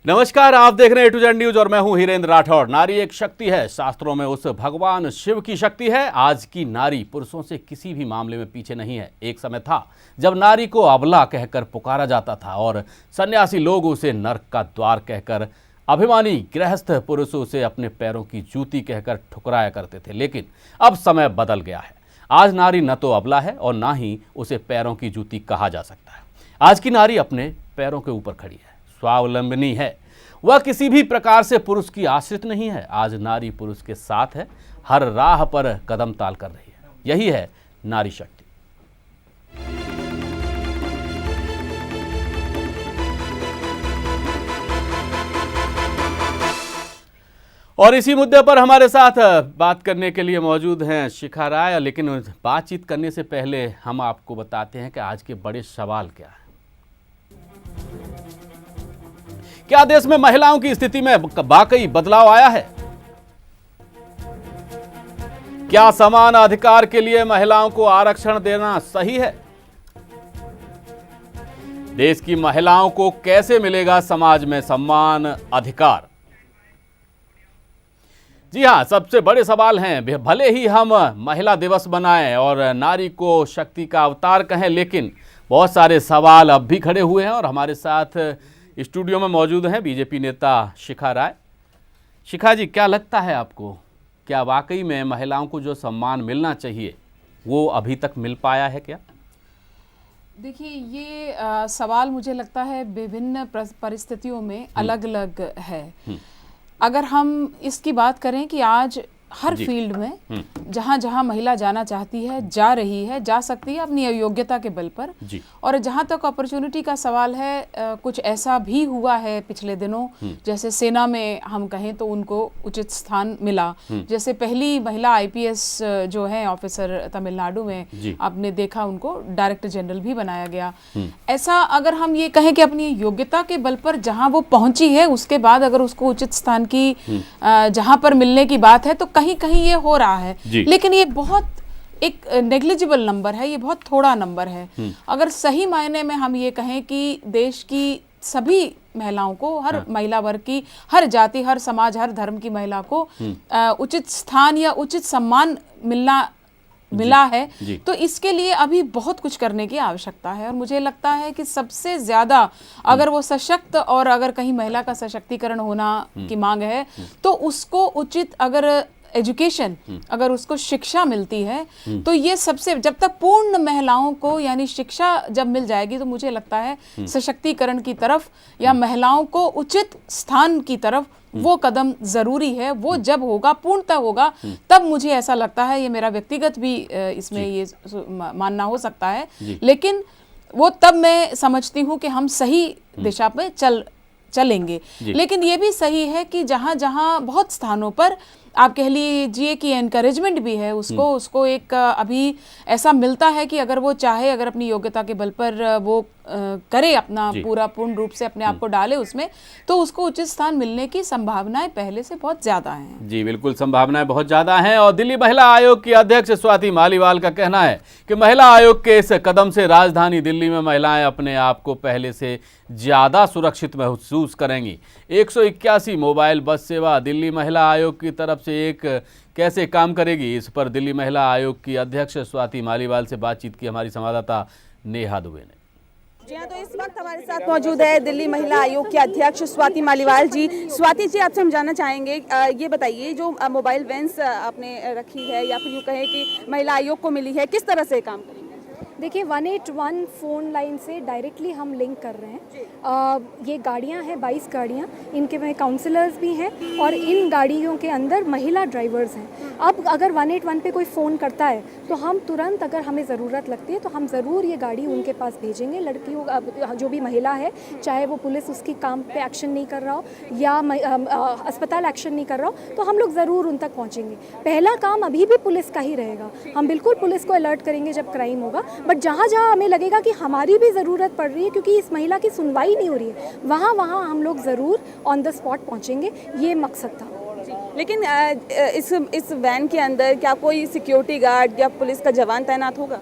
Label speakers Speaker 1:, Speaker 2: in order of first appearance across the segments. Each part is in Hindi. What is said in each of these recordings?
Speaker 1: नमस्कार, आप देख रहे हैं A to Z न्यूज और मैं हूं हीरेंद्र राठौड़। नारी एक शक्ति है, शास्त्रों में उस भगवान शिव की शक्ति है। आज की नारी पुरुषों से किसी भी मामले में पीछे नहीं है। एक समय था जब नारी को अबला कहकर पुकारा जाता था और सन्यासी लोग उसे नर्क का द्वार कहकर, अभिमानी गृहस्थ पुरुष उसे अपने पैरों की जूती कहकर ठुकराया करते थे। लेकिन अब समय बदल गया है। आज नारी न तो अबला है और ना ही उसे पैरों की जूती कहा जा सकता है। आज की नारी अपने पैरों के ऊपर खड़ी है, स्वावलंबनी है। वह किसी भी प्रकार से पुरुष की आश्रित नहीं है। आज नारी पुरुष के साथ है, हर राह पर कदम ताल कर रही है। यही है नारी शक्ति। और इसी मुद्दे पर हमारे साथ बात करने के लिए मौजूद हैं शिखा राय। लेकिन बातचीत करने से पहले हम आपको बताते हैं कि आज के बड़े सवाल क्या है। क्या देश में महिलाओं की स्थिति में वाकई बदलाव आया है? क्या समान अधिकार के लिए महिलाओं को आरक्षण देना सही है? देश की महिलाओं को कैसे मिलेगा समाज में सम्मान, अधिकार? जी हां, सबसे बड़े सवाल हैं। भले ही हम महिला दिवस बनाएं और नारी को शक्ति का अवतार कहें, लेकिन बहुत सारे सवाल अब भी खड़े हुए हैं। और हमारे साथ स्टूडियो में मौजूद हैं बीजेपी नेता शिखा राय। शिखा जी, क्या लगता है आपको, क्या वाकई में महिलाओं को जो सम्मान मिलना चाहिए वो अभी तक मिल पाया है क्या?
Speaker 2: देखिए, ये सवाल मुझे लगता है विभिन्न परिस्थितियों में अलग अलग है। अगर हम इसकी बात करें कि आज हर फील्ड में जहां जहां महिला जाना चाहती है, जा रही है, जा सकती है अपनी योग्यता के बल पर। और जहां तक अपॉर्चुनिटी का सवाल है, कुछ ऐसा भी हुआ है पिछले दिनों, जैसे सेना में हम कहें तो उनको उचित स्थान मिला। जैसे पहली महिला आईपीएस जो है ऑफिसर तमिलनाडु में, आपने देखा उनको डायरेक्टर जनरल भी बनाया गया। ऐसा अगर हम ये कहें कि अपनी योग्यता के बल पर जहां वो पहुंची है, उसके बाद अगर उसको उचित स्थान की जहां पर मिलने की बात है तो कहीं कहीं ये हो रहा है। लेकिन ये बहुत एक नेग्लिजिबल नंबर है, ये बहुत थोड़ा नंबर है। अगर सही मायने में हम ये कहें कि देश की सभी महिलाओं को, हर महिला वर्ग की, हर जाति, हर समाज, हर धर्म की महिला को उचित स्थान या उचित सम्मान मिला है, तो इसके लिए अभी बहुत कुछ करने की आवश्यकता है। और मुझे लगता है कि सबसे ज्यादा अगर वो सशक्त, और अगर कहीं महिला का सशक्तिकरण होना की मांग है, तो उसको उचित अगर एजुकेशन, अगर उसको शिक्षा मिलती है, तो ये सबसे, जब तक पूर्ण महिलाओं को यानी शिक्षा जब मिल जाएगी, तो मुझे लगता है सशक्तिकरण की तरफ या महिलाओं को उचित स्थान की तरफ वो कदम जरूरी है। वो जब होगा, पूर्णतः होगा, तब मुझे ऐसा लगता है, ये मेरा व्यक्तिगत भी इसमें ये मानना हो सकता है, लेकिन वो तब मैं समझती हूँ कि हम सही दिशा में चलेंगे। लेकिन ये भी सही है कि जहाँ जहाँ बहुत स्थानों पर आप कह लीजिए कि एनकरेजमेंट भी है, उसको एक अभी ऐसा मिलता है कि अगर वो चाहे, अगर अपनी योग्यता के बल पर वो करे, अपना पूर्ण रूप से अपने आप को डाले उसमें, तो उसको उचित स्थान मिलने की संभावनाएं पहले से बहुत ज्यादा हैं।
Speaker 1: जी बिल्कुल, संभावनाएं बहुत ज्यादा हैं। और दिल्ली महिला आयोग की अध्यक्ष स्वाति मालीवाल का कहना है कि महिला आयोग के इस कदम से राजधानी दिल्ली में महिलाएं अपने आप को पहले से ज्यादा सुरक्षित महसूस करेंगी। 181 मोबाइल बस सेवा दिल्ली महिला आयोग की तरफ से एक कैसे काम करेगी, इस पर दिल्ली महिला आयोग की अध्यक्ष स्वाति मालीवाल से बातचीत की हमारी संवाददाता नेहा दुबे ने।
Speaker 3: जी हाँ, तो इस वक्त हमारे साथ मौजूद है दिल्ली महिला आयोग के अध्यक्ष स्वाति मालीवाल जी। स्वाति जी, आपसे हम जानना चाहेंगे, ये बताइए, जो मोबाइल वैन्स आपने रखी है या फिर यूँ कहें कि महिला आयोग को मिली है, किस तरह से काम करेंगे?
Speaker 4: देखिए, 181 फ़ोन लाइन से डायरेक्टली हम लिंक कर रहे हैं। ये गाड़ियां हैं, 22 गाड़ियां, इनके में काउंसलर्स भी हैं और इन गाड़ियों के अंदर महिला ड्राइवर्स हैं। अब अगर 181 पे कोई फ़ोन करता है तो हम तुरंत, अगर हमें ज़रूरत लगती है तो हम ज़रूर ये गाड़ी उनके पास भेजेंगे। लड़कियों, जो भी महिला है, चाहे वो पुलिस उसकी काम पे एक्शन नहीं कर रहा हो या अस्पताल एक्शन नहीं कर रहा हो, तो हम लोग ज़रूर उन तक पहुँचेंगे। पहला काम अभी भी पुलिस का ही रहेगा। हम बिल्कुल पुलिस को अलर्ट करेंगे जब क्राइम होगा, बट जहाँ जहाँ हमें लगेगा कि हमारी भी ज़रूरत पड़ रही है क्योंकि इस महिला की सुनवाई नहीं हो रही है, वहाँ वहाँ हम लोग ज़रूर ऑन द स्पॉट पहुँचेंगे। ये मकसद था।
Speaker 3: लेकिन इस वैन के अंदर क्या कोई सिक्योरिटी गार्ड या पुलिस का जवान तैनात होगा?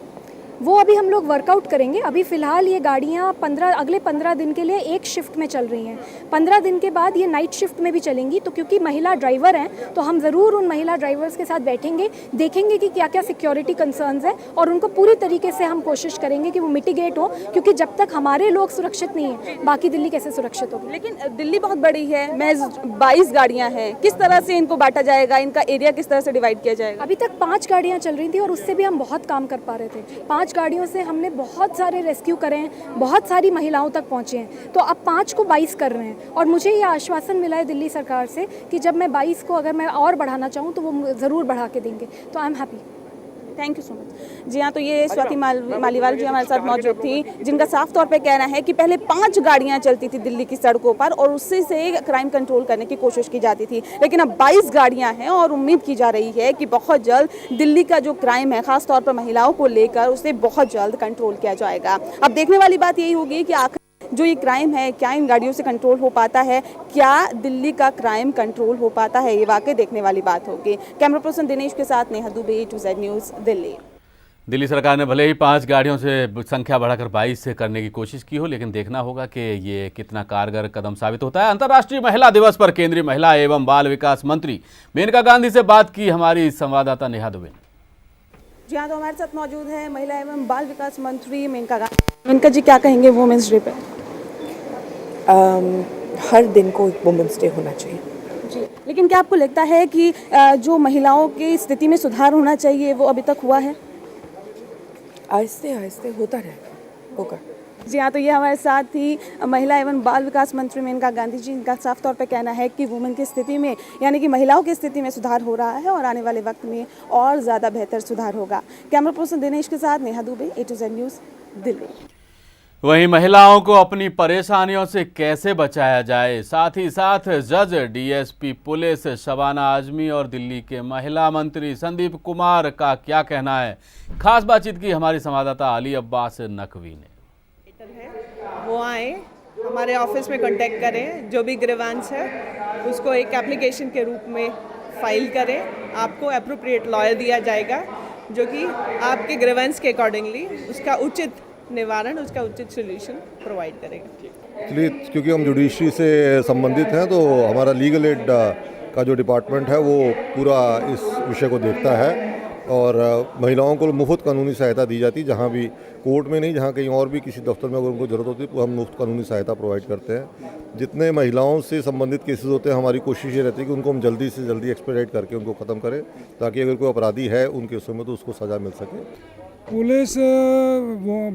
Speaker 4: वो अभी हम लोग वर्कआउट करेंगे। अभी फ़िलहाल ये गाड़ियाँ अगले 15 दिन के लिए एक शिफ्ट में चल रही हैं। 15 दिन के बाद ये नाइट शिफ्ट में भी चलेंगी। तो क्योंकि महिला ड्राइवर हैं तो हम ज़रूर उन महिला ड्राइवर्स के साथ बैठेंगे, देखेंगे कि क्या क्या सिक्योरिटी कंसर्न्स हैं और उनको पूरी तरीके से हम कोशिश करेंगे कि वो मिटिगेट हो, क्योंकि जब तक हमारे लोग सुरक्षित नहीं हैं बाकी दिल्ली कैसे सुरक्षित होगी।
Speaker 3: लेकिन दिल्ली बहुत बड़ी है, महज 22 गाड़ियां हैं, किस तरह से इनको बांटा जाएगा, इनका एरिया किस तरह से डिवाइड किया जाएगा?
Speaker 4: अभी तक 5 गाड़ियाँ चल रही थी और उससे भी हम बहुत काम कर पा रहे थे। 5 गाड़ियों से हमने बहुत सारे रेस्क्यू करे हैं, बहुत सारी महिलाओं तक पहुँचे हैं। तो अब 5 को 22 कर रहे हैं और मुझे ये आश्वासन मिला है दिल्ली सरकार से कि जब मैं 22 को अगर मैं और बढ़ाना चाहूँ तो वो ज़रूर बढ़ा के देंगे। तो I am happy.
Speaker 3: Thank you so much. जी हाँ, तो ये स्वाति मालीवाल जी हमारे साथ मौजूद थी, जिनका साफ तौर पे कहना है कि पहले 5 गाड़ियां चलती थी दिल्ली की सड़कों पर और उससे से क्राइम कंट्रोल करने की कोशिश की जाती थी, लेकिन अब 22 गाड़ियां हैं और उम्मीद की जा रही है कि बहुत जल्द दिल्ली का जो क्राइम है, खास तौर पर महिलाओं को लेकर, उसे बहुत जल्द कंट्रोल किया जाएगा। अब देखने वाली बात यही होगी कि आखिर जो ये क्राइम है क्या इन गाड़ियों से कंट्रोल हो पाता है, क्या दिल्ली का क्राइम कंट्रोल हो पाता है, ये वाकई देखने वाली बात होगी। कैमरा पर्सन दिनेश के साथ नेहा दुबे, A2Z न्यूज़, दिल्ली।
Speaker 1: दिल्ली सरकार ने भले ही 5 गाड़ियों से संख्या बढ़ाकर 22 से करने की कोशिश की हो, लेकिन देखना होगा कि ये कितना कारगर कदम साबित होता है। अंतर्राष्ट्रीय महिला दिवस पर केंद्रीय महिला एवं बाल विकास मंत्री मेनका गांधी से बात की हमारी संवाददाता नेहा दुबे।
Speaker 3: जी हाँ, तो हमारे साथ मौजूद है महिला एवं बाल विकास मंत्री मेनका गांधी। मेनका जी, क्या कहेंगे वुमेन्स डे पे?
Speaker 5: हर दिन को एक वुमेन्स डे होना चाहिए
Speaker 3: जी, लेकिन क्या आपको लगता है कि जो महिलाओं की स्थिति में सुधार होना चाहिए वो अभी तक हुआ है?
Speaker 5: आहिस्ते आहिस्ते होता रहेगा, होगा।
Speaker 3: जी हाँ, तो ये हमारे साथ ही महिला एवं बाल विकास मंत्री मेनका गांधी जी, इनका साफ तौर पे कहना है कि वुमेन की स्थिति में, यानी कि महिलाओं की स्थिति में सुधार हो रहा है और आने वाले वक्त में और ज़्यादा बेहतर सुधार होगा। कैमरा पर्सन दिनेश के साथ नेहा दुबे, A2Z न्यूज़, दिल्ली।
Speaker 1: वहीं महिलाओं को अपनी परेशानियों से कैसे बचाया जाए, साथ ही साथ जज, डीएसपी पुलिस शबाना आजमी और दिल्ली के महिला मंत्री संदीप कुमार का क्या कहना है, खास बातचीत की हमारी संवाददाता अली अब्बास नकवी ने।
Speaker 6: वो आए, हमारे ऑफिस में कांटेक्ट करें, जो भी ग्रीवेंस है उसको एक एप्लीकेशन के रूप में फाइल करें, आपको एप्रोप्रिएट लॉयर दिया जाएगा जो कि आपके ग्रीवेंस के अकॉर्डिंगली उसका उचित निवारण, उसका उचित सोल्यूशन प्रोवाइड करेगा।
Speaker 7: इसलिए क्योंकि हम जुडिशरी से संबंधित हैं तो हमारा लीगल एड का जो डिपार्टमेंट है वो पूरा इस विषय को देखता है और महिलाओं को मुफ्त कानूनी सहायता दी जाती है, जहाँ भी कोर्ट में नहीं, जहाँ कहीं और भी किसी दफ्तर में अगर उनको ज़रूरत होती है तो हम मुफ्त कानूनी सहायता प्रोवाइड करते हैं। जितने महिलाओं से संबंधित केसेस होते हैं हमारी कोशिश ये रहती है कि उनको हम जल्दी से जल्दी एक्सपेडाइट करके उनको ख़त्म करें, ताकि अगर कोई अपराधी है उन केसों में तो उसको सज़ा मिल सके।
Speaker 8: पुलिस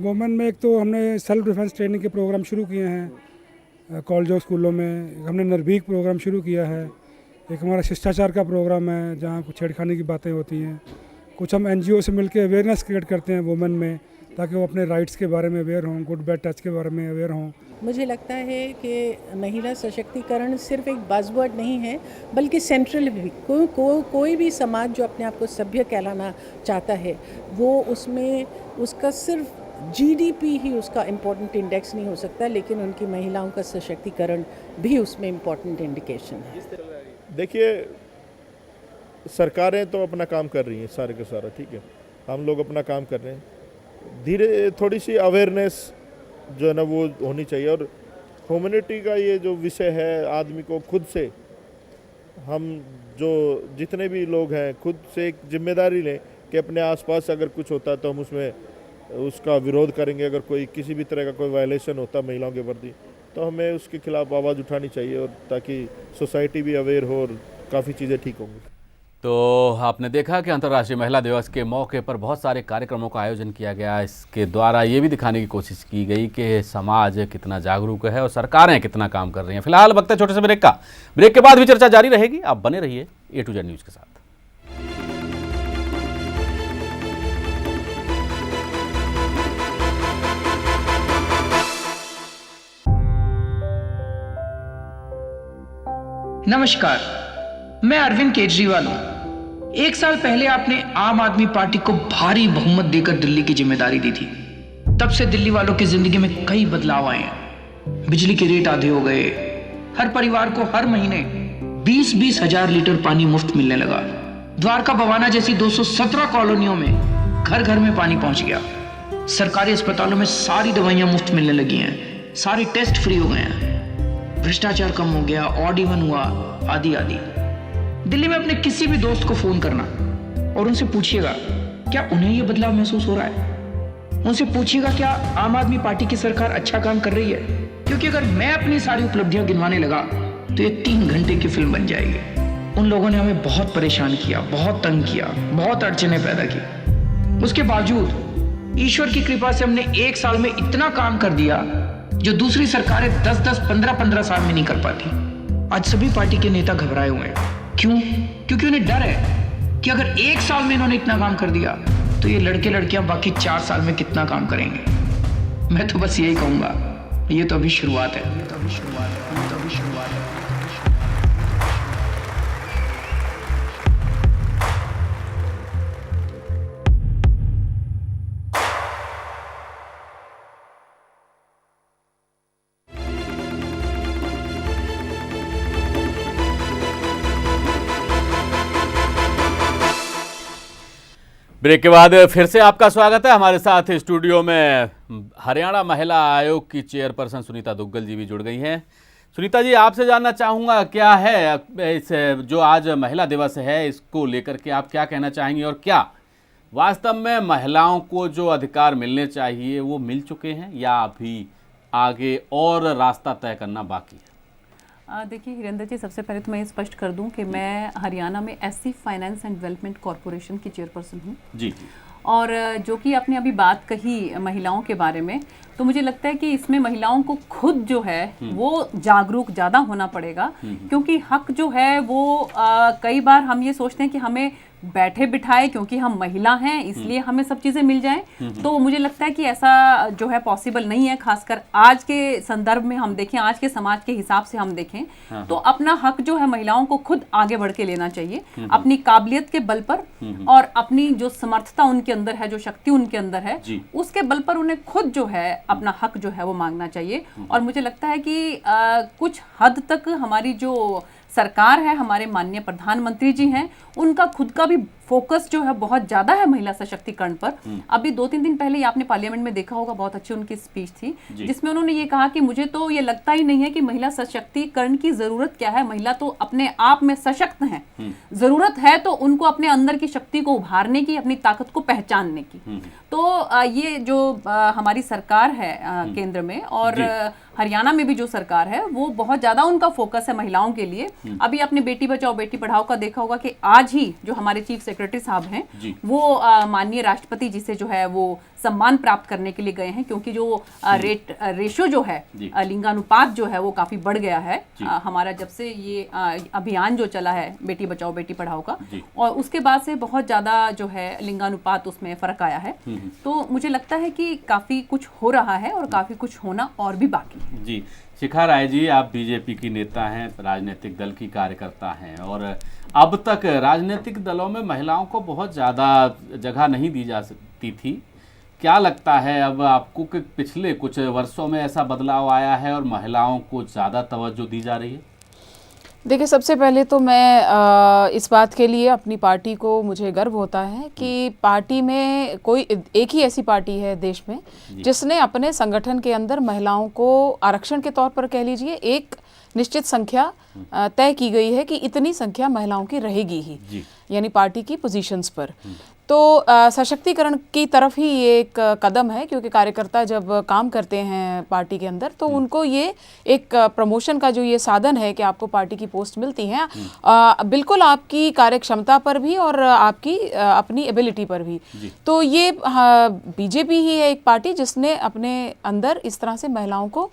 Speaker 8: वोमेन में एक तो हमने सेल्फ डिफेंस ट्रेनिंग के प्रोग्राम शुरू किए हैं कॉलेजों स्कूलों में, हमने निर्भीक प्रोग्राम शुरू किया है, एक हमारा शिष्टाचार का प्रोग्राम है जहाँ कुछ छेड़खानी की बातें होती हैं, कुछ हम एनजीओ से मिलकर अवेयरनेस क्रिएट करते हैं वुमेन में, ताकि वो अपने राइट्स के बारे में अवेयर हों, गुड बैड टच के बारे में अवेयर हों।
Speaker 9: मुझे लगता है कि महिला सशक्तिकरण सिर्फ एक बज़वर्ड नहीं है बल्कि सेंट्रल भी। कोई भी समाज जो अपने आप को सभ्य कहलाना चाहता है वो उसमें उसका सिर्फ जीडीपी ही उसका इम्पोर्टेंट इंडेक्स नहीं हो सकता, लेकिन उनकी महिलाओं का सशक्तिकरण भी उसमें इम्पोर्टेंट इंडिकेशन है।
Speaker 10: देखिए, सरकारें तो अपना काम कर रही हैं सारे का सारा, ठीक है, हम लोग अपना काम कर रहे हैं, धीरे थोड़ी सी अवेयरनेस जो है ना वो होनी चाहिए। और ह्यूमैनिटी का ये जो विषय है, आदमी को खुद से, हम जो जितने भी लोग हैं खुद से एक जिम्मेदारी लें कि अपने आसपास अगर कुछ होता है तो हम उसमें उसका विरोध करेंगे। अगर कोई किसी भी तरह का कोई वायलेशन होता है महिलाओं के प्रति तो हमें उसके खिलाफ आवाज़ उठानी चाहिए, और ताकि सोसाइटी भी अवेयर हो और काफ़ी चीज़ें ठीक होंगी।
Speaker 1: तो आपने देखा कि अंतर्राष्ट्रीय महिला दिवस के मौके पर बहुत सारे कार्यक्रमों का आयोजन किया गया। इसके द्वारा ये भी दिखाने की कोशिश की गई कि समाज कितना जागरूक है और सरकारें कितना काम कर रही हैं। फिलहाल वक्त है छोटे से ब्रेक का, ब्रेक के बाद भी चर्चा जारी रहेगी। आप बने रहिए A2Z न्यूज़ के साथ।
Speaker 11: नमस्कार, मैं अरविंद केजरीवाल हूं। 1 साल पहले आपने आम आदमी पार्टी को भारी बहुमत देकर दिल्ली की जिम्मेदारी दी थी। तब से दिल्ली वालों की जिंदगी में कई बदलाव आए हैं। बिजली के रेट आधे हो गए, हर परिवार को हर महीने 20-20 हजार लीटर पानी मुफ्त मिलने लगा। द्वारका बवाना जैसी 217 कॉलोनियों में घर घर में पानी पहुंच गया। सरकारी अस्पतालों में सारी दवाइयां मुफ्त मिलने लगी हैं, सारे टेस्ट फ्री हो गए हैं, भ्रष्टाचार कम हो गया, ऑड इवन हुआ, आदि आदि। दिल्ली में अपने किसी भी दोस्त को फोन करना और उनसे पूछिएगा क्या उन्हें यह बदलाव महसूस हो रहा है। उनसे पूछिएगा क्या आम आदमी पार्टी की सरकार अच्छा काम कर रही है, क्योंकि अगर मैं अपनी सारी उपलब्धियां गिनवाने लगा तो ये 3 घंटे की फिल्म बन जाएगी। उन लोगों ने हमें बहुत परेशान किया, बहुत तंग किया, बहुत अड़चने पैदा की। उसके बावजूद ईश्वर की कृपा से हमने 1 साल में इतना काम कर दिया जो दूसरी सरकारें 10-10, 15-15 साल में नहीं कर पाती। आज सभी पार्टी के नेता घबराए हुए हैं। क्यों? क्योंकि उन्हें डर है कि अगर 1 साल में इन्होंने इतना काम कर दिया तो ये लड़के लड़कियां बाकी 4 साल में कितना काम करेंगे। मैं तो बस यही कहूंगा, ये तो अभी शुरुआत है।
Speaker 1: ब्रेक के बाद फिर से आपका स्वागत है। हमारे साथ स्टूडियो में हरियाणा महिला आयोग की चेयरपर्सन सुनीता दुग्गल जी भी जुड़ गई हैं। सुनीता जी, आपसे जानना चाहूँगा क्या है इस जो आज महिला दिवस है, इसको लेकर के आप क्या कहना चाहेंगी और क्या वास्तव में महिलाओं को जो अधिकार मिलने चाहिए वो मिल चुके हैं या अभी आगे और रास्ता तय करना बाकी है?
Speaker 12: देखिए हिरेंद्र जी, सबसे पहले तो मैं ये स्पष्ट कर दूं कि मैं हरियाणा में SC finance and development corporation की चेयरपर्सन हूं
Speaker 1: जी।
Speaker 12: और जो कि आपने अभी बात कही महिलाओं के बारे में, तो मुझे लगता है कि इसमें महिलाओं को खुद जो है वो जागरूक ज़्यादा होना पड़ेगा, क्योंकि हक जो है वो कई बार हम ये सोचते हैं कि हमें बैठे बिठाए क्योंकि हम महिला हैं इसलिए हमें सब चीज़ें मिल जाएं, तो मुझे लगता है कि ऐसा जो है पॉसिबल नहीं है। खासकर आज के संदर्भ में हम देखें, आज के समाज के हिसाब से हम देखें तो अपना हक जो है महिलाओं को खुद आगे बढ़ के लेना चाहिए, अपनी काबिलियत के बल पर और अपनी जो समर्थता उनके अंदर है, जो शक्ति उनके अंदर है, उसके बल पर उन्हें खुद जो है अपना हक जो है वो मांगना चाहिए। और मुझे लगता है कि कुछ हद तक हमारी जो सरकार है, हमारे माननीय प्रधानमंत्री जी हैं, उनका खुद का भी फोकस जो है बहुत ज़्यादा है महिला सशक्तिकरण पर। अभी 2-3 दिन पहले ही आपने पार्लियामेंट में देखा होगा, बहुत अच्छी उनकी स्पीच थी जिसमें उन्होंने ये कहा कि मुझे तो ये लगता ही नहीं है कि महिला सशक्तिकरण की ज़रूरत क्या है, महिला तो अपने आप में सशक्त हैं, ज़रूरत है तो उनको अपने अंदर की शक्ति को उभारने की, अपनी ताकत को पहचानने की। तो ये जो हमारी सरकार है केंद्र में और हरियाणा में भी जो सरकार है वो बहुत ज़्यादा उनका फोकस है महिलाओं के लिए। अभी आपने बेटी बचाओ बेटी पढ़ाओ का देखा होगा कि आज ही जो हमारे चीफ सेक्रेटरी साहब हैं वो माननीय राष्ट्रपति जी से जो है वो सम्मान प्राप्त करने के लिए गए हैं, क्योंकि जो रेशो जो है, लिंगानुपात जो है वो काफ़ी बढ़ गया है हमारा जब से ये अभियान जो चला है बेटी बचाओ बेटी पढ़ाओ का, और उसके बाद से बहुत ज़्यादा जो है लिंगानुपात उसमें फ़र्क आया है। तो मुझे लगता है कि काफ़ी कुछ हो रहा है और काफ़ी कुछ होना और भी बाकी है।
Speaker 1: जी, शिखा राय जी, आप बीजेपी की नेता हैं, राजनीतिक दल की कार्यकर्ता हैं और अब तक राजनीतिक दलों में महिलाओं को बहुत ज़्यादा जगह नहीं दी जा सकती थी। क्या लगता है अब आपको कि पिछले कुछ वर्षों में ऐसा बदलाव आया है और महिलाओं को ज़्यादा तवज्जो दी जा रही है?
Speaker 2: देखिए, सबसे पहले तो मैं इस बात के लिए अपनी पार्टी को मुझे गर्व होता है कि पार्टी में कोई एक ही ऐसी पार्टी है देश में जिसने अपने संगठन के अंदर महिलाओं को आरक्षण के तौर पर कह लीजिए एक निश्चित संख्या तय की गई है कि इतनी संख्या महिलाओं की रहेगी ही, यानी पार्टी की पोजीशंस पर। तो सशक्तिकरण की तरफ ही ये एक कदम है, क्योंकि कार्यकर्ता जब काम करते हैं पार्टी के अंदर तो उनको ये एक प्रमोशन का जो ये साधन है कि आपको पार्टी की पोस्ट मिलती है, बिल्कुल आपकी कार्य क्षमता पर भी और आपकी अपनी एबिलिटी पर भी। तो ये बीजेपी ही है एक पार्टी जिसने अपने अंदर इस तरह से महिलाओं को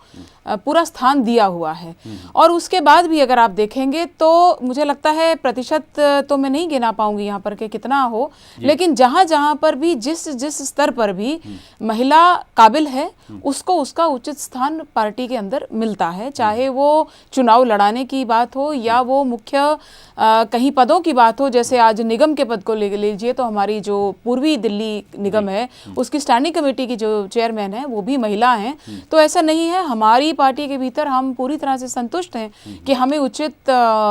Speaker 2: पूरा स्थान दिया हुआ है। और उसके बाद भी अगर आप देखेंगे तो मुझे लगता है प्रतिशत तो मैं नहीं गिना पाऊंगी यहाँ पर कि कितना हो, लेकिन जहाँ जहाँ पर भी जिस स्तर पर भी महिला काबिल है उसको उसका उचित स्थान पार्टी के अंदर मिलता है, चाहे वो चुनाव लड़ाने की बात हो या वो मुख्य कहीं पदों की बात हो। जैसे आज निगम के पद को ले लीजिए तो हमारी जो पूर्वी दिल्ली निगम है उसकी स्टैंडिंग कमेटी की जो चेयरमैन है वो भी महिला हैं। तो ऐसा नहीं है, हमारी पार्टी के भीतर हम पूरी तरह से संतुष्ट हैं कि हमें उचित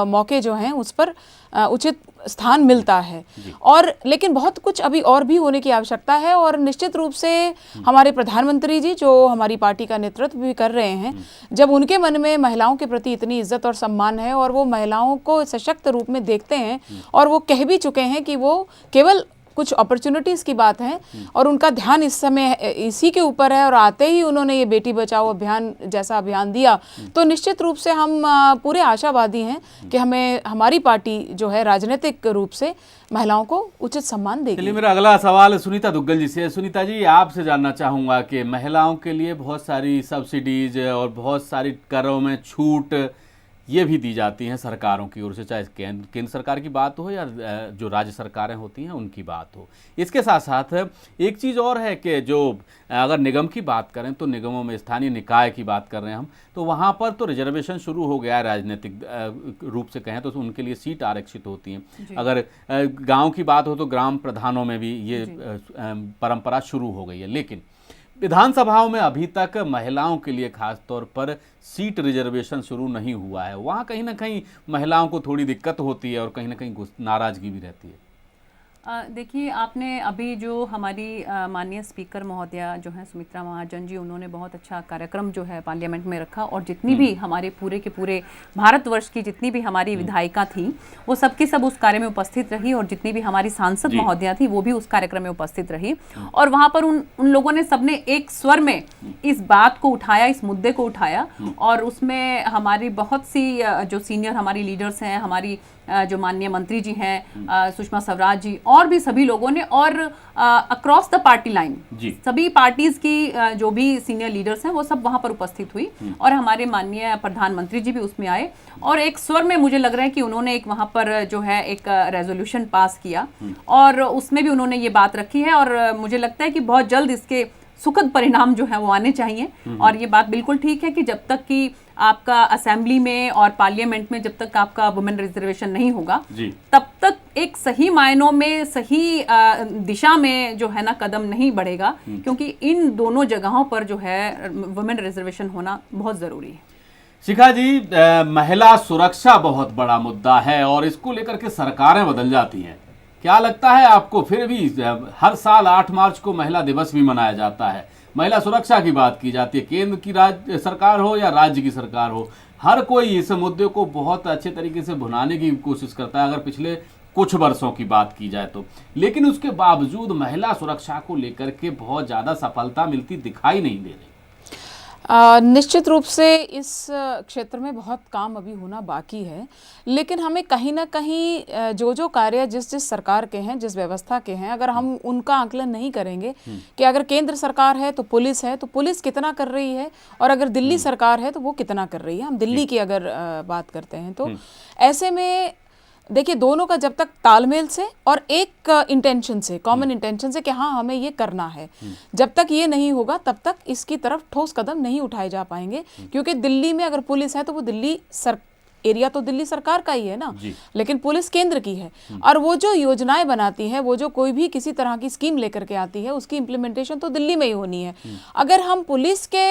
Speaker 2: मौके जो हैं उस पर उचित स्थान मिलता है। और लेकिन बहुत कुछ अभी और भी होने की आवश्यकता है, और निश्चित रूप से हमारे प्रधानमंत्री जी जो हमारी पार्टी का नेतृत्व भी कर रहे हैं, जब उनके मन में महिलाओं के प्रति इतनी इज्जत और सम्मान है और वो महिलाओं को सशक्त रूप में देखते हैं, और वो कह भी चुके हैं कि वो केवल कुछ अपॉर्चुनिटीज़ की बात है और उनका ध्यान इस समय इसी के ऊपर है, और आते ही उन्होंने ये बेटी बचाओ अभियान जैसा अभियान दिया, तो निश्चित रूप से हम पूरे आशावादी हैं कि हमें हमारी पार्टी जो है राजनीतिक रूप से महिलाओं को उचित सम्मान देगी।
Speaker 1: चलिए, मेरा अगला सवाल सुनीता दुग्गल जी से। सुनीता जी, आपसे जानना चाहूँगा कि महिलाओं के लिए बहुत सारी सब्सिडीज और बहुत सारी करों में छूट ये भी दी जाती हैं सरकारों की ओर से, चाहे केंद्र सरकार की बात हो या जो राज्य सरकारें होती हैं उनकी बात हो। इसके साथ साथ एक चीज़ और है कि जो अगर निगम की बात करें तो निगमों में स्थानीय निकाय की बात कर रहे हैं हम, तो वहाँ पर तो रिजर्वेशन शुरू हो गया है राजनीतिक रूप से कहें तो उनके लिए सीट आरक्षित होती हैं। अगर गाँव की बात हो तो ग्राम प्रधानों में भी ये परंपरा शुरू हो गई है, लेकिन विधानसभाओं में अभी तक महिलाओं के लिए खास तौर पर सीट रिजर्वेशन शुरू नहीं हुआ है। वहाँ कहीं ना कहीं महिलाओं को थोड़ी दिक्कत होती है और कहीं ना कहीं नाराजगी भी रहती है।
Speaker 12: देखिए, आपने अभी जो हमारी माननीय स्पीकर महोदया जो हैं सुमित्रा महाजन जी, उन्होंने बहुत अच्छा कार्यक्रम जो है पार्लियामेंट में रखा, और जितनी भी हमारे पूरे के पूरे भारतवर्ष की जितनी भी हमारी विधायिका थी वो सबकी सब उस कार्य में उपस्थित रही, और जितनी भी हमारी सांसद महोदया थी वो भी उस कार्यक्रम में उपस्थित रही, और वहाँ पर उन लोगों ने सबने एक स्वर में इस बात को उठाया, इस मुद्दे को उठाया, और उसमें हमारी बहुत सी जो सीनियर हमारी लीडर्स हैं, हमारी जो माननीय मंत्री जी हैं, सुषमा स्वराज जी, और भी सभी लोगों ने, और अक्रॉस द पार्टी लाइन सभी पार्टीज की जो भी सीनियर लीडर्स हैं वो सब वहां पर उपस्थित हुई, और हमारे माननीय प्रधानमंत्री जी भी उसमें आए, और एक स्वर में मुझे लग रहा है कि उन्होंने एक वहां पर जो है एक रेजोल्यूशन पास किया, और उसमें भी उन्होंने ये बात रखी है, और मुझे लगता है कि बहुत जल्द इसके सुखद परिणाम जो है वो आने चाहिए। और ये बात बिल्कुल ठीक है कि जब तक कि आपका असेंबली में और पार्लियामेंट में जब तक आपका वुमेन रिजर्वेशन नहीं होगा तब तक एक सही मायनों में सही दिशा में जो है ना कदम नहीं बढ़ेगा, क्योंकि इन दोनों जगहों पर जो है वुमेन रिजर्वेशन होना बहुत ज़रूरी है।
Speaker 1: शिखा जी, महिला सुरक्षा बहुत बड़ा मुद्दा है और इसको लेकर के सरकारें बदल जाती हैं। क्या लगता है आपको, फिर भी हर साल 8 मार्च को महिला दिवस भी मनाया जाता है, महिला सुरक्षा की बात की जाती है, केंद्र की राज्य सरकार हो या राज्य की सरकार हो, हर कोई इस मुद्दे को बहुत अच्छे तरीके से भुनाने की कोशिश करता है अगर पिछले कुछ वर्षों की बात की जाए तो, लेकिन उसके बावजूद महिला सुरक्षा को लेकर के बहुत ज़्यादा सफलता मिलती दिखाई नहीं दे रही।
Speaker 2: निश्चित रूप से इस क्षेत्र में बहुत काम अभी होना बाकी है, लेकिन हमें कहीं ना कहीं जो कार्य जिस सरकार के हैं, जिस व्यवस्था के हैं, अगर हम उनका आकलन नहीं करेंगे कि अगर केंद्र सरकार है तो पुलिस कितना कर रही है, और अगर दिल्ली सरकार है तो वो कितना कर रही है। हम दिल्ली की अगर बात करते हैं तो ऐसे में देखिए, दोनों का जब तक तालमेल से और एक इंटेंशन से, कॉमन इंटेंशन से कि हाँ हमें ये करना है, जब तक ये नहीं होगा तब तक इसकी तरफ ठोस कदम नहीं उठाए जा पाएंगे। क्योंकि दिल्ली में अगर पुलिस है तो वो एरिया तो दिल्ली सरकार का ही है ना, लेकिन पुलिस केंद्र की है, और वो जो योजनाएं बनाती है, वो जो कोई भी किसी तरह की स्कीम लेकर के आती है, उसकी इम्प्लीमेंटेशन तो दिल्ली में ही होनी है। अगर हम पुलिस के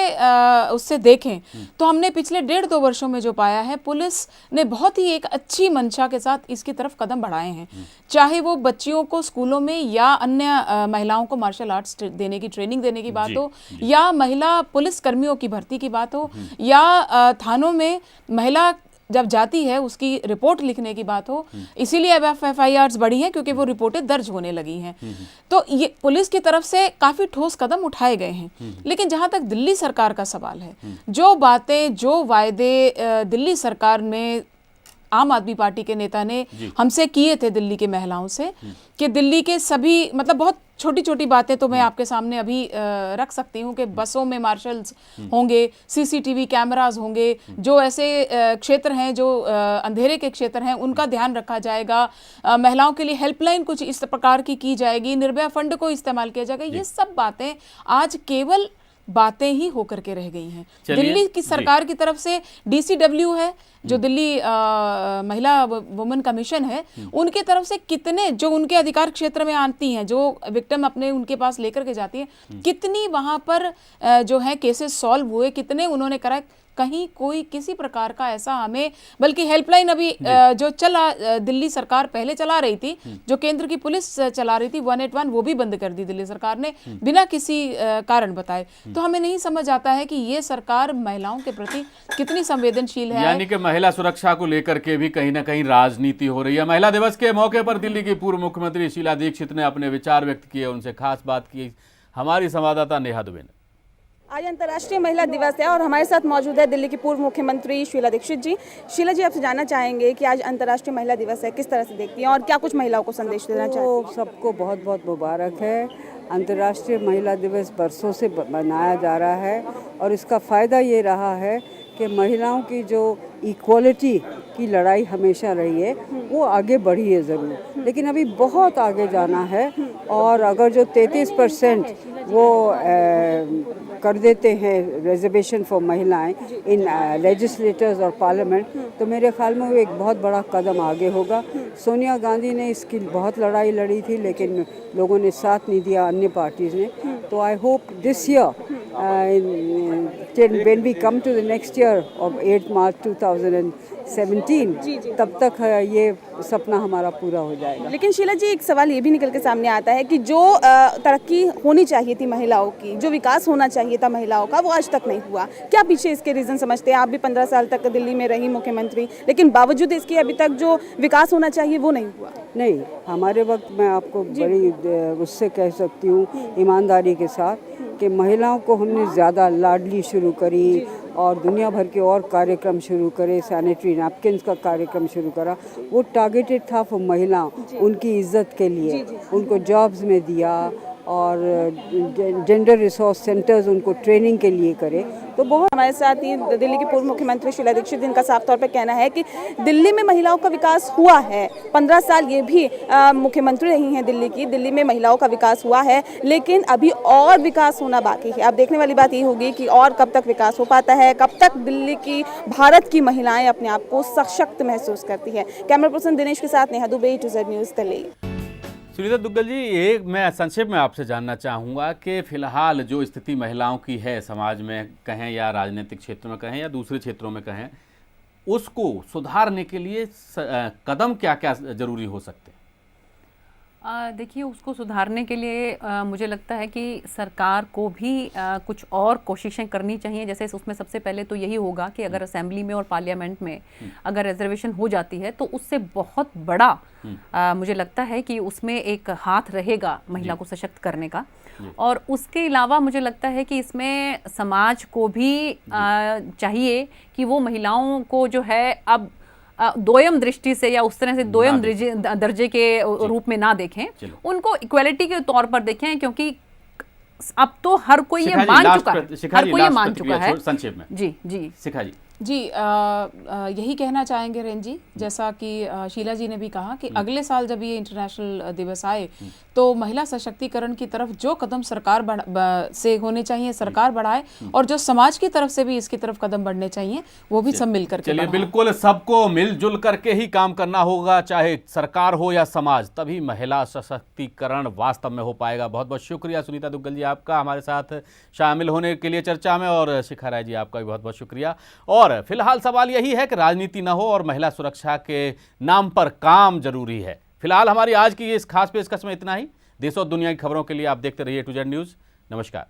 Speaker 2: उससे देखें तो हमने पिछले 1.5-2 वर्षों में जो पाया है, पुलिस ने बहुत ही एक अच्छी मंशा के साथ इसकी तरफ कदम बढ़ाए हैं, चाहे वो बच्चियों को स्कूलों में या अन्य महिलाओं को मार्शल आर्ट्स देने की ट्रेनिंग देने की बात हो, या महिला पुलिस कर्मियों की भर्ती की बात हो, या थानों में महिला जब जाती है उसकी रिपोर्ट लिखने की बात हो, इसीलिए अब FIRs बढ़ी हैं क्योंकि वो रिपोर्टें दर्ज होने लगी हैं। तो ये पुलिस की तरफ से काफ़ी ठोस कदम उठाए गए हैं। लेकिन जहाँ तक दिल्ली सरकार का सवाल है, जो बातें, जो वायदे दिल्ली सरकार में आम आदमी पार्टी के नेता ने हमसे किए थे दिल्ली के महिलाओं से, कि दिल्ली के सभी, मतलब बहुत छोटी छोटी बातें तो मैं आपके सामने अभी रख सकती हूँ कि बसों में मार्शल्स होंगे, CCTV कैमरास होंगे, जो ऐसे क्षेत्र हैं जो अंधेरे के क्षेत्र हैं उनका ध्यान रखा जाएगा, महिलाओं के लिए हेल्पलाइन कुछ इस प्रकार की जाएगी, निर्भया फंड को इस्तेमाल किया जाएगा। ये सब बातें आज केवल बातें ही होकर के रह गई हैं। दिल्ली की सरकार की तरफ से DCW है, जो दिल्ली महिला वुमेन कमीशन है, उनके तरफ से कितने जो उनके अधिकार क्षेत्र में आती हैं, जो विक्टिम अपने उनके पास लेकर के जाती हैं, कितनी वहाँ पर जो है केसेस सॉल्व हुए, कितने उन्होंने करा, कहीं कोई किसी प्रकार का ऐसा हमें, बल्कि हेल्पलाइन अभी जो चला दिल्ली सरकार पहले चला रही थी, जो केंद्र की पुलिस चला रही थी 181, वो भी बंद कर दी दिल्ली सरकार ने बिना किसी कारण बताए। तो हमें नहीं समझ आता है कि ये सरकार महिलाओं के प्रति कितनी संवेदनशील है।
Speaker 1: यानी कि महिला सुरक्षा को लेकर के भी कहीं ना कहीं राजनीति हो रही है। महिला दिवस के मौके पर दिल्ली की पूर्व मुख्यमंत्री शीला दीक्षित ने अपने विचार व्यक्त किए, उनसे खास बात की हमारी संवाददाता नेहा दुबे ने।
Speaker 3: आज अंतर्राष्ट्रीय महिला दिवस है और हमारे साथ मौजूद है दिल्ली की पूर्व मुख्यमंत्री शीला दीक्षित जी। शीला जी, आपसे जानना चाहेंगे कि आज अंतर्राष्ट्रीय महिला दिवस है, किस तरह से देखती हैं और क्या कुछ महिलाओं को संदेश देना चाहती हैं?
Speaker 13: सबको बहुत बहुत मुबारक है। अंतर्राष्ट्रीय महिला दिवस बरसों से मनाया जा रहा है और इसका फ़ायदा ये रहा है कि महिलाओं की जो इक्वलिटी की लड़ाई हमेशा रही है वो आगे बढ़ी है ज़रूर, लेकिन अभी बहुत आगे जाना है। और अगर जो 33% वो कर देते हैं रिजर्वेशन फॉर महिलाएं इन लेजिस्लेटर्स और पार्लियामेंट, तो मेरे ख्याल में वो एक बहुत बड़ा कदम आगे होगा। सोनिया गांधी ने इसकी बहुत लड़ाई लड़ी थी, लेकिन लोगों ने साथ नहीं दिया, अन्य पार्टीज ने। तो I hope this year when we come to the next year of 8 March 2017, तब तक ये सपना हमारा पूरा हो जाएगा।
Speaker 3: लेकिन शीला जी, एक सवाल ये भी निकल के सामने आता है कि जो तरक्की होनी चाहिए थी महिलाओं की, जो विकास होना चाहिए था महिलाओं का, वो आज तक नहीं हुआ। क्या पीछे इसके रीज़न समझते हैं? आप भी 15 साल तक दिल्ली में रही मुख्यमंत्री, लेकिन बावजूद इसके अभी तक जो विकास होना चाहिए वो नहीं हुआ।
Speaker 13: नहीं, हमारे वक्त मैं आपको बड़ी उससे कह सकती हूँ ईमानदारी के साथ कि महिलाओं को हमने ज़्यादा लाडली शुरू करी और दुनिया भर के और कार्यक्रम शुरू करे, सैनिटरी नैपकिन्स का कार्यक्रम शुरू करा। वो टारगेटेड था फॉर महिलाओं, उनकी इज्जत के लिए, उनको जॉब्स में दिया और जेंडर रिसोर्स सेंटर्स उनको ट्रेनिंग के लिए करे। तो बहुत
Speaker 3: हमारे साथ ही दिल्ली की पूर्व मुख्यमंत्री शीला दीक्षित, जिनका साफ तौर पर कहना है कि दिल्ली में महिलाओं का विकास हुआ है। 15 साल ये भी मुख्यमंत्री रही हैं दिल्ली की, दिल्ली में महिलाओं का विकास हुआ है, लेकिन अभी और विकास होना बाकी है। अब देखने वाली बात ये होगी कि और कब तक विकास हो पाता है, कब तक दिल्ली की, भारत की महिलाएं अपने आप को सशक्त महसूस करती है। कैमरा पर्सन दिनेश के साथ नेहा दुबे, A-Z न्यूज़ दिल्ली।
Speaker 1: सुनीता दुग्गल जी, एक मैं संक्षेप में आपसे जानना चाहूँगा कि फिलहाल जो स्थिति महिलाओं की है समाज में कहें या राजनीतिक क्षेत्र में कहें या दूसरे क्षेत्रों में कहें, उसको सुधारने के लिए कदम क्या क्या जरूरी हो सकते हैं?
Speaker 12: देखिए, उसको सुधारने के लिए मुझे लगता है कि सरकार को भी कुछ और कोशिशें करनी चाहिए। जैसे उसमें सबसे पहले तो यही होगा कि अगर असेंबली में और पार्लियामेंट में अगर रिजर्वेशन हो जाती है तो उससे बहुत बड़ा मुझे लगता है कि उसमें एक हाथ रहेगा महिला को सशक्त करने का। और उसके अलावा मुझे लगता है कि इसमें समाज को भी चाहिए कि वो महिलाओं को जो है अब दोयम दृष्टि से या उस तरह से दोयम दर्जे के रूप में ना देखें, उनको इक्वालिटी के तौर पर देखें, क्योंकि अब तो हर कोई ये मान चुका है, हर कोई ये मान चुका है।
Speaker 1: संक्षेप में
Speaker 12: जी
Speaker 1: शिखा जी
Speaker 2: यही कहना चाहेंगे रेन जी, जैसा कि शीला जी ने भी कहा कि अगले साल जब ये इंटरनेशनल दिवस आए तो महिला सशक्तिकरण की तरफ जो कदम सरकार से होने चाहिए सरकार बढ़ाए, और जो समाज की तरफ से भी इसकी तरफ कदम बढ़ने चाहिए वो भी सब मिलकर के।
Speaker 1: चलिए, बिल्कुल सबको मिलजुल करके ही काम करना होगा, चाहे सरकार हो या समाज, तभी महिला सशक्तिकरण वास्तव में हो पाएगा। बहुत बहुत शुक्रिया सुनीता दुग्गल जी आपका हमारे साथ शामिल होने के लिए चर्चा में, और शिखा राय जी आपका भी बहुत बहुत शुक्रिया। और फिलहाल सवाल यही है कि राजनीति ना हो और महिला सुरक्षा के नाम पर काम जरूरी है। फिलहाल हमारी आज की इस खास पेशकश में इतना ही। देश और दुनिया की खबरों के लिए आप देखते रहिए A-Z न्यूज़। नमस्कार।